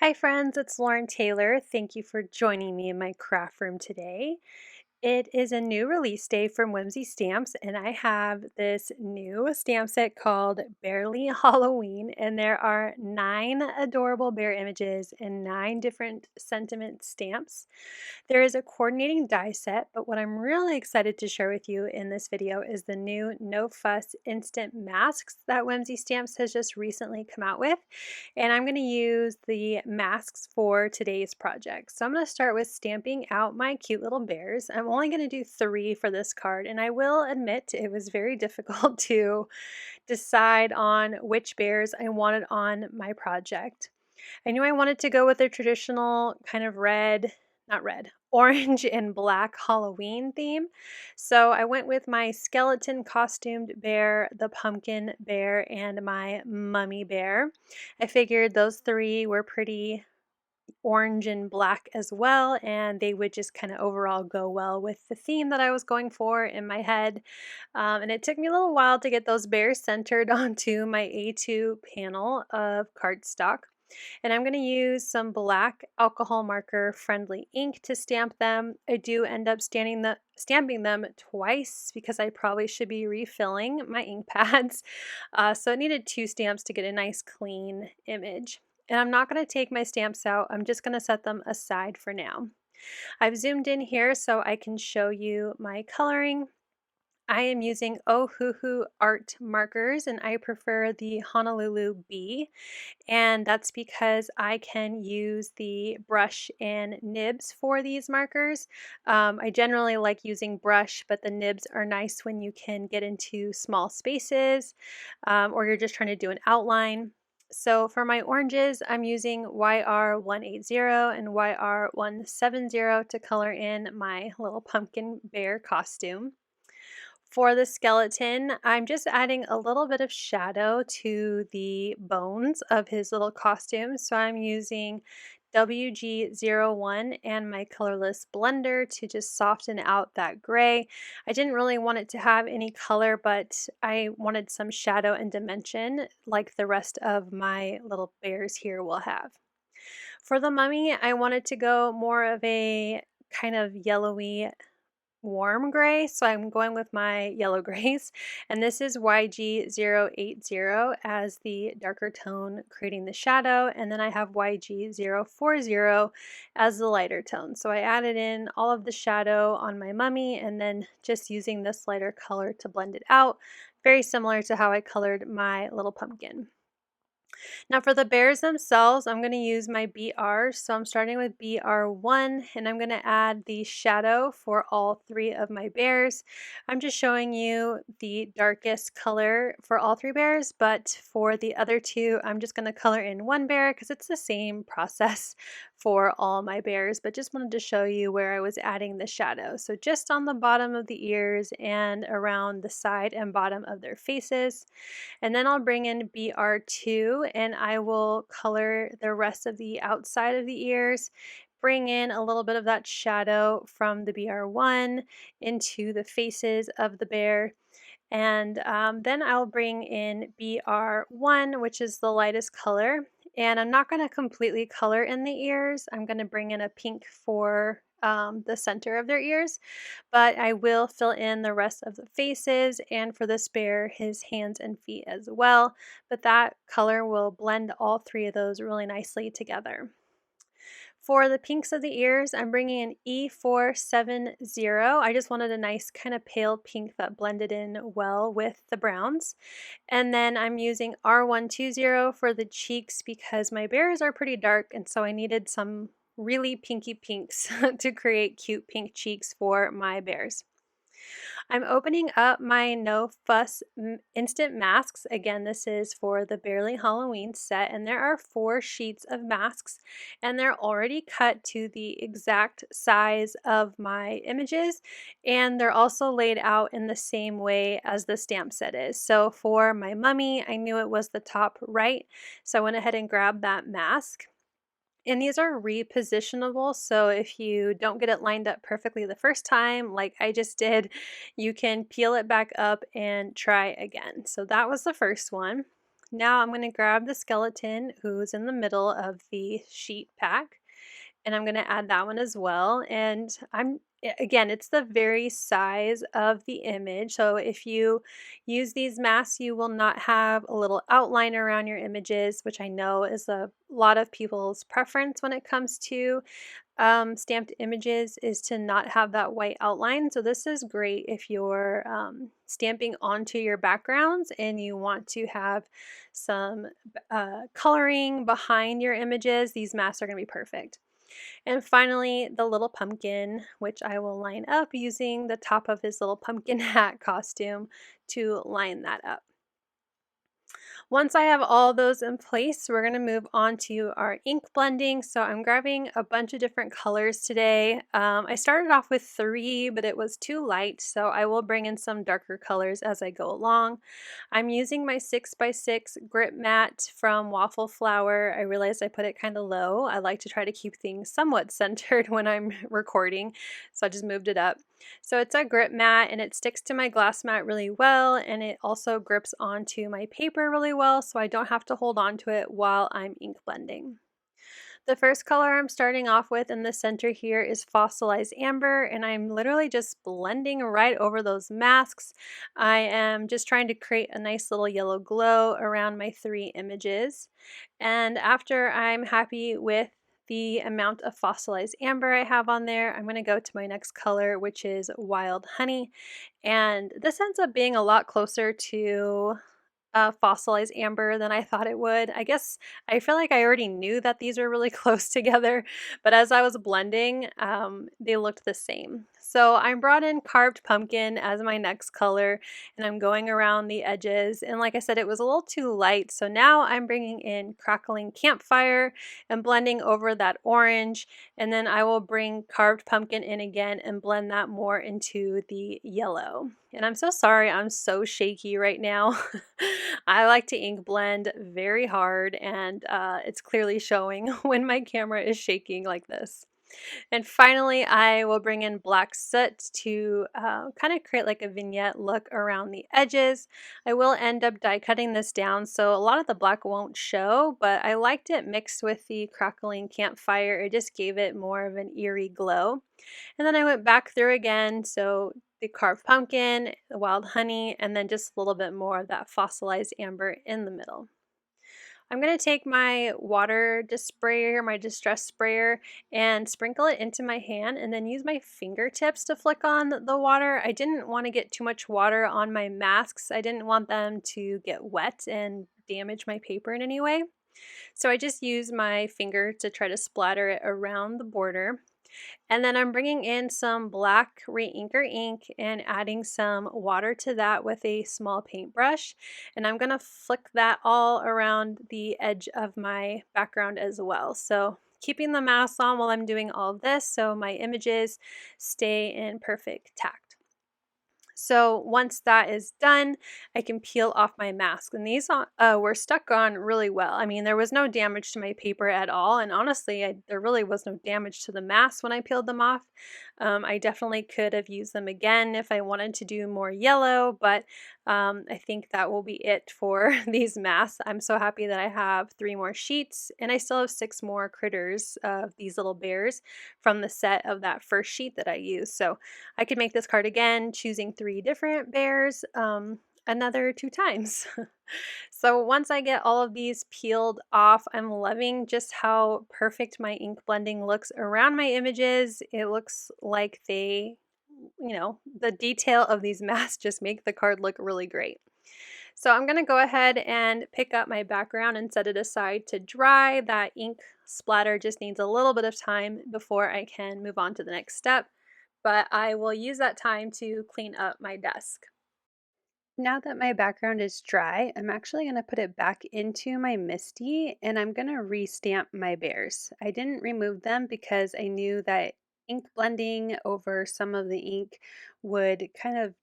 Hi friends, it's Lauren Taylor. Thank you for joining me in my craft room today. It is a new release day from Whimsy Stamps, and I have this new stamp set called Barely Halloween, and there are 9 adorable bear images and 9 different sentiment stamps. There is a coordinating die set, but what I'm really excited to share with you in this video is the new No Fuss instant masks that Whimsy Stamps has just recently come out with, and I'm going to use the masks for today's project. So I'm going to start with stamping out my cute little bears. I'm only going to do 3 for this card, and I will admit it was very difficult to decide on which bears I wanted on my project. I knew I wanted to go with a traditional kind of orange and black Halloween theme. So I went with my skeleton costumed bear, the pumpkin bear, and my mummy bear. I figured those 3 were pretty orange and black as well, and they would just kind of overall go well with the theme that I was going for in my head. And it took me a little while to get those bears centered onto my A2 panel of cardstock. And I'm going to use some black alcohol marker friendly ink to stamp them. I do end up stamping them twice because I probably should be refilling my ink pads. So I needed 2 stamps to get a nice clean image. And I'm not going to take my stamps out. I'm just going to set them aside for now. I've zoomed in here so I can show you my coloring. I am using Ohuhu art markers, and I prefer the Honolulu B, and that's because I can use the brush and nibs for these markers. I generally like using brush, but the nibs are nice when you can get into small spaces or you're just trying to do an outline. So for my oranges, I'm using YR180 and YR170 to color in my little pumpkin bear costume. For the skeleton, I'm just adding a little bit of shadow to the bones of his little costume. So I'm using WG01 and my colorless blender to just soften out that gray. I didn't really want it to have any color, but I wanted some shadow and dimension like the rest of my little bears here will have. For the mummy, I wanted to go more of a kind of yellowy warm gray, so I'm going with my yellow grays, and this is YG080 as the darker tone creating the shadow, and then I have YG040 as the lighter tone. So I added in all of the shadow on my mummy and then just using this lighter color to blend it out, very similar to how I colored my little pumpkin. Now for the bears themselves, I'm going to use my BRs. So I'm starting with BR1 and I'm going to add the shadow for all 3 of my bears. I'm just showing you the darkest color for all 3 bears, but for the other 2, I'm just going to color in 1 bear because it's the same process for all my bears, but just wanted to show you where I was adding the shadow. So just on the bottom of the ears and around the side and bottom of their faces. And then I'll bring in BR2 and I will color the rest of the outside of the ears, bring in a little bit of that shadow from the BR1 into the faces of the bear. And then I'll bring in BR1, which is the lightest color. And I'm not going to completely color in the ears. I'm going to bring in a pink for the center of their ears, but I will fill in the rest of the faces and for this bear, his hands and feet as well. But that color will blend all 3 of those really nicely together. For the pinks of the ears, I'm bringing in E470. I just wanted a nice kind of pale pink that blended in well with the browns. And then I'm using R120 for the cheeks because my bears are pretty dark and so I needed some really pinky pinks to create cute pink cheeks for my bears. I'm opening up my No Fuss instant masks. Again, this is for the Barely Halloween set, and there are 4 sheets of masks, and they're already cut to the exact size of my images, and they're also laid out in the same way as the stamp set is. So for my mummy, I knew it was the top right, so I went ahead and grabbed that mask. And these are repositionable, so if you don't get it lined up perfectly the first time, like I just did, you can peel it back up and try again. So that was the first one. Now I'm going to grab the skeleton who's in the middle of the sheet pack, and I'm going to add that one as well. And again, it's the very size of the image. So if you use these masks, you will not have a little outline around your images, which I know is a lot of people's preference when it comes to stamped images, is to not have that white outline. So this is great if you're stamping onto your backgrounds and you want to have some coloring behind your images. These masks are going to be perfect. And finally, the little pumpkin, which I will line up using the top of his little pumpkin hat costume to line that up. Once I have all those in place, we're going to move on to our ink blending. So I'm grabbing a bunch of different colors today. I started off with 3, but it was too light, so I will bring in some darker colors as I go along. I'm using my 6x6 grip mat from Waffle Flower. I realized I put it kind of low. I like to try to keep things somewhat centered when I'm recording, so I just moved it up. So it's a grip mat and it sticks to my glass mat really well, and it also grips onto my paper really well, so I don't have to hold on to it while I'm ink blending. The first color I'm starting off with in the center here is Fossilized Amber, and I'm literally just blending right over those masks. I am just trying to create a nice little yellow glow around my 3 images. And after I'm happy with the amount of Fossilized Amber I have on there, I'm going to go to my next color, which is Wild Honey. And this ends up being a lot closer to Fossilized Amber than I thought it would. I guess I feel like I already knew that these were really close together, but as I was blending, they looked the same. So I brought in Carved Pumpkin as my next color, and I'm going around the edges. And like I said, it was a little too light, so now I'm bringing in Crackling Campfire and blending over that orange, and then I will bring Carved Pumpkin in again and blend that more into the yellow. And I'm so sorry, I'm so shaky right now. I like to ink blend very hard, and it's clearly showing when my camera is shaking like this. And finally, I will bring in Black Soot to kind of create like a vignette look around the edges. I will end up die cutting this down, so a lot of the black won't show, but I liked it mixed with the Crackling Campfire. It just gave it more of an eerie glow. And then I went back through again, so the Carved Pumpkin, the Wild Honey, and then just a little bit more of that Fossilized Amber in the middle. I'm going to take my water sprayer, my distress sprayer, and sprinkle it into my hand and then use my fingertips to flick on the water. I didn't want to get too much water on my masks. I didn't want them to get wet and damage my paper in any way. So I just used my finger to try to splatter it around the border. And then I'm bringing in some black Reinker ink and adding some water to that with a small paintbrush. And I'm going to flick that all around the edge of my background as well. So keeping the mask on while I'm doing all of this so my images stay in perfect tact. So once that is done, I can peel off my mask, and these were stuck on really well. I mean, there was no damage to my paper at all, and honestly, there really was no damage to the mask when I peeled them off. I definitely could have used them again if I wanted to do more yellow, but I think that will be it for these masks. I'm so happy that I have 3 more sheets, and I still have 6 more critters of these little bears from the set of that first sheet that I used. So I could make this card again, choosing 3 different bears, another 2 times. So once I get all of these peeled off, I'm loving just how perfect my ink blending looks around my images. It looks like they, the detail of these masks just make the card look really great. So I'm going to go ahead and pick up my background and set it aside to dry. That ink splatter just needs a little bit of time before I can move on to the next step, but I will use that time to clean up my desk. Now that my background is dry, I'm actually going to put it back into my Misty, and I'm going to restamp my bears. I didn't remove them because I knew that ink blending over some of the ink would kind of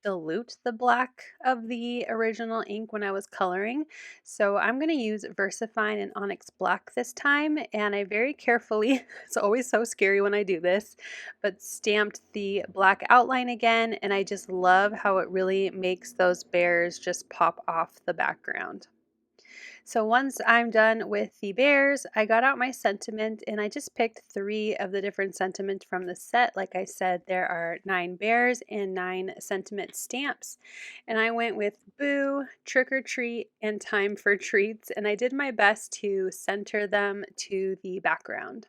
dilute the black of the original ink when I was coloring. So I'm going to use VersaFine and Onyx Black this time, and I very carefully, it's always so scary when I do this, but stamped the black outline again, and I just love how it really makes those bears just pop off the background. So once I'm done with the bears, I got out my sentiment and I just picked 3 of the different sentiments from the set. Like I said, there are 9 bears and 9 sentiment stamps. And I went with Boo, Trick or Treat, and Time for Treats. And I did my best to center them to the background.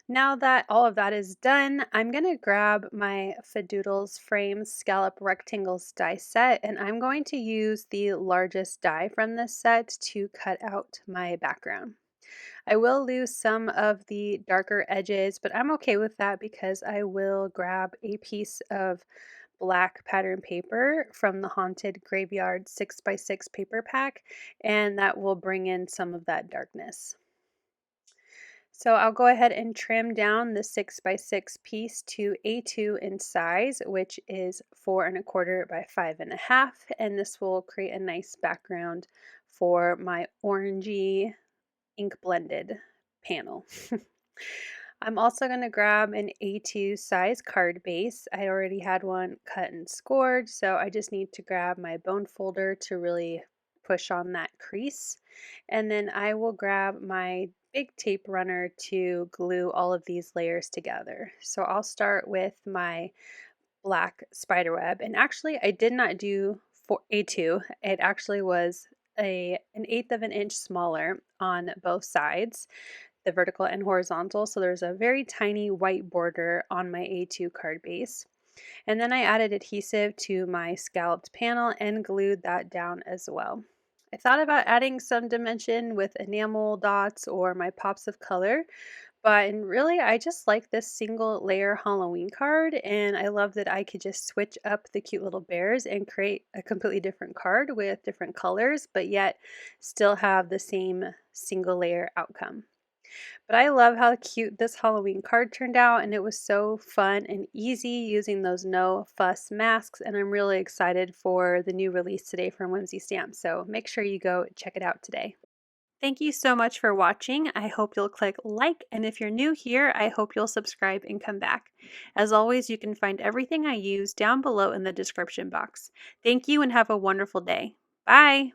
Now that all of that is done, I'm going to grab my FaDoodles Frames Scallop Rectangles die set, and I'm going to use the largest die from this set to cut out my background. I will lose some of the darker edges, but I'm okay with that because I will grab a piece of black pattern paper from the Haunted Graveyard 6x6 paper pack, and that will bring in some of that darkness. So I'll go ahead and trim down the 6x6 piece to A2 in size, which is 4 1/4 by 5 1/2, and this will create a nice background for my orangey ink blended panel. I'm also going to grab an A2 size card base. I already had one cut and scored, so I just need to grab my bone folder to really push on that crease. And then I will grab my big tape runner to glue all of these layers together. So I'll start with my black spider web, and actually I did not do for A2. It actually was an 1/8 of an inch smaller on both sides, the vertical and horizontal, so there's a very tiny white border on my A2 card base. And then I added adhesive to my scalloped panel and glued that down as well. I thought about adding some dimension with enamel dots or my pops of color, but really I just like this single layer Halloween card, and I love that I could just switch up the cute little bears and create a completely different card with different colors, but yet still have the same single layer outcome. But I love how cute this Halloween card turned out, and it was so fun and easy using those NoFuss masks, and I'm really excited for the new release today from Whimsy Stamps, so make sure you go check it out today. Thank you so much for watching. I hope you'll click like, and if you're new here, I hope you'll subscribe and come back. As always, you can find everything I use down below in the description box. Thank you and have a wonderful day. Bye!